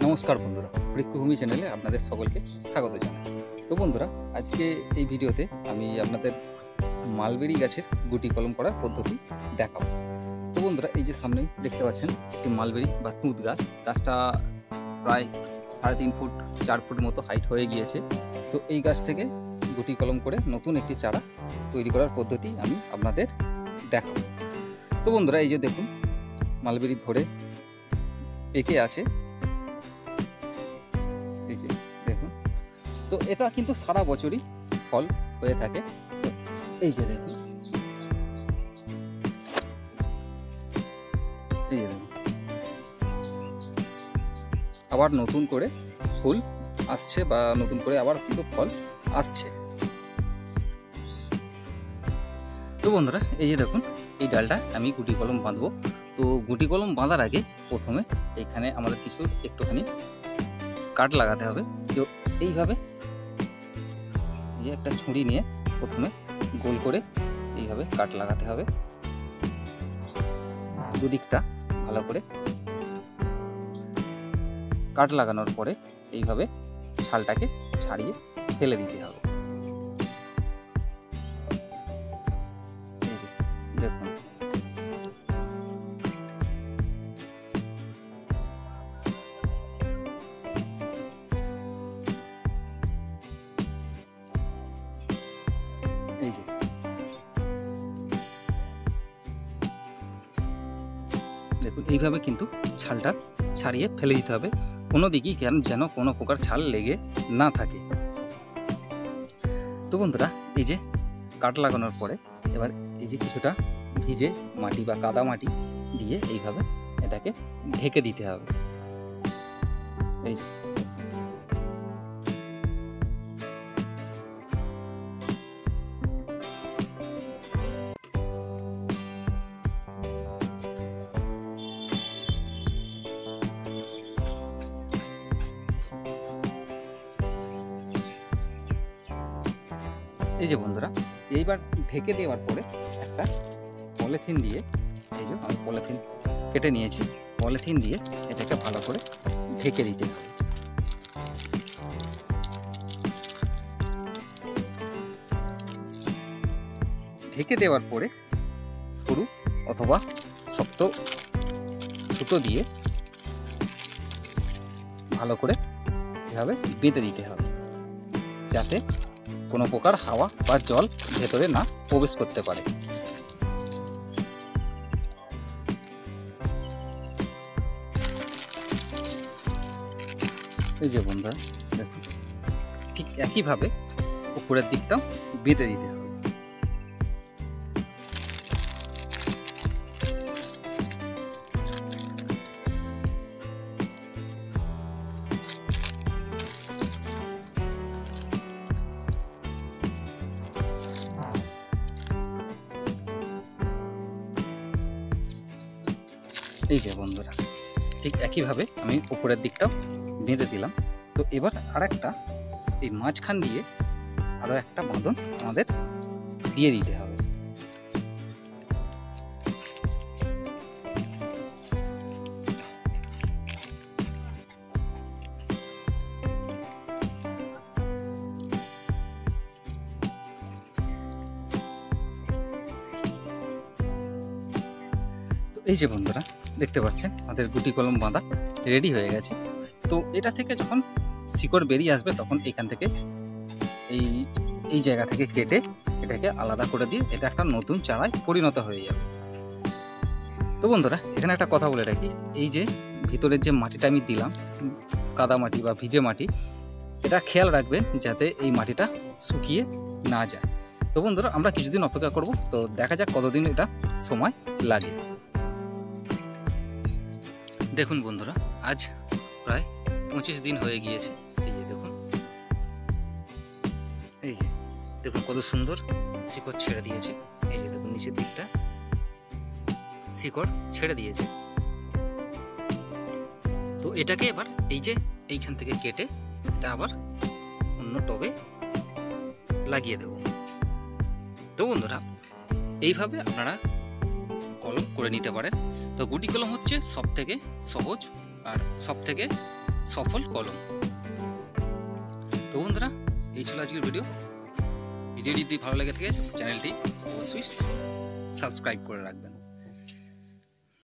নমস্কার বন্ধুরা, বৃক্ষভূমি চ্যানেলে আপনাদের সকলকে স্বাগত জানাই। তো বন্ধুরা, আজকে এই ভিডিওতে আমি আপনাদের মালবেরি গাছের গুটি কলম করার পদ্ধতি দেখাবো। তো বন্ধুরা, এই যে সামনে দেখতে পাচ্ছেন একটি মালবেরি বা তুঁত গাছ। গাছটা প্রায় 3.5 ফুট 4 ফুট মতো হাইট হয়ে গিয়েছে। তো এই গাছ থেকে গুটি কলম করে নতুন একটি চারা তৈরি করার পদ্ধতি আমি আপনাদের দেখাবো। তো বন্ধুরা, এই যে দেখুন মালবেরি ধরে পেকে আছে, এই যে দেখুন। তো এটা কিন্তু সারা বছরই ফল হয়ে থাকে। তো এই যে দেখুন, এই যে দেখুন, আবার নতুন করে ফুল আসছে বা নতুন করে আবার কিন্তু ফল আসছে। তো বন্ধুরা, এই যে দেখুন, এই ডালটা আমি গুটি কলম বাঁধবো। তো গুটি কলম বাঁধার আগে প্রথমে এখানে আমাদের কিছু একটুখানি কাঠ লাগাতে হবে। তো এইভাবে এই যে একটা ছুরি নিয়ে প্রথমে গোল করে এইভাবে কাঠ লাগাতে হবে দুদিকটা ভালো করে। কাঠ লাগানোর পরে এইভাবে ছালটাকে ছাড়িয়ে ফেলে দিতে হবে। এই যে দেখুন, এই যে দেখুন, এইভাবে কিন্তু ছালটা ছাড়িয়ে ফেলে দিতে হবে, কোনো দিকেই যেন কোনো প্রকার ছাল লেগে না থাকে। তো বন্ধুরা, এই যে কাঠ লাগানোর পরে এবার এই যে কিছুটা ভিজে মাটি বা কাদা মাটি দিয়ে এইভাবে এটাকে ঢেকে দিতে হবে। এই যে বন্ধুরা, এইবার ঢেকে দেওয়ার পরে একটা পলিথিন দিয়ে, এই যে আমি পলিথিন কেটে নিয়েছি, পলিথিন দিয়ে এটাকে ভালো করে ঢেকে দিতে হবে। ঢেকে দেওয়ার পরে সরু অথবা শক্ত সুতো দিয়ে ভালো করে এভাবে বেঁধে দিতে হবে, যাতে কোনো প্রকার হাওয়া বা জল ভেতরে না প্রবেশ করতে পারে। এই যে বন্ধুরা দেখুন, ঠিক একইভাবে উপরের দিকটাও বেঁধে দিতে হবে। এই যে বন্ধুরা, ঠিক একইভাবে আমি উপরের দিকটাও বেঁধে দিলাম। তো এবার আরেকটা এই মাঝখান দিয়ে আরো একটা বাঁধন আমাদের দিয়ে দিতে হবে। এই যে বন্ধুরা দেখতে পাচ্ছেন, আমাদের গুটি কলম বাঁধা রেডি হয়ে গেছে। তো এটা থেকে যখন শিকড় বেরিয়ে আসবে, তখন এখান থেকে এই জায়গা থেকে কেটে এটাকে আলাদা করে দিয়ে এটা একটা নতুন চারায় পরিণত হয়ে যাবে। তো বন্ধুরা, এখানে একটা কথা বলে রাখি, এই যে ভিতরের যে মাটিটা আমি দিলাম, কাদা মাটি বা ভিজে মাটি, এটা খেয়াল রাখবেন যাতে এই মাটিটা শুকিয়ে না যায়। তো বন্ধুরা, আমরা কিছুদিন অপেক্ষা করব। তো দেখা যাক কতদিন এটা সময় লাগে। দেখুন বন্ধুরা, আজ প্রায় 25 দিন হয়ে গিয়েছে। এই যে দেখুন, এই যে দেখুন কত সুন্দর শিকড় ছেড়ে দিয়েছে। এই যে দেখুন নিচের দিকটা শিকড় ছেড়ে দিয়েছে। তো এটাকে এবার এই যে এইখান থেকে কেটে এটা আবার অন্য টবে লাগিয়ে দেব। তো বন্ধুরা, এইভাবে আপনারা কলম করে নিতে পারেন। তো গুটি কলম হচ্ছে সবথেকে সহজ আর সবথেকে সফল কলম। তো বন্ধুরা, এই ছিল আজকের ভিডিও যদি ভালো লাগে থাকে চ্যানেলটি অবশ্যই সাবস্ক্রাইব করে রাখবেন।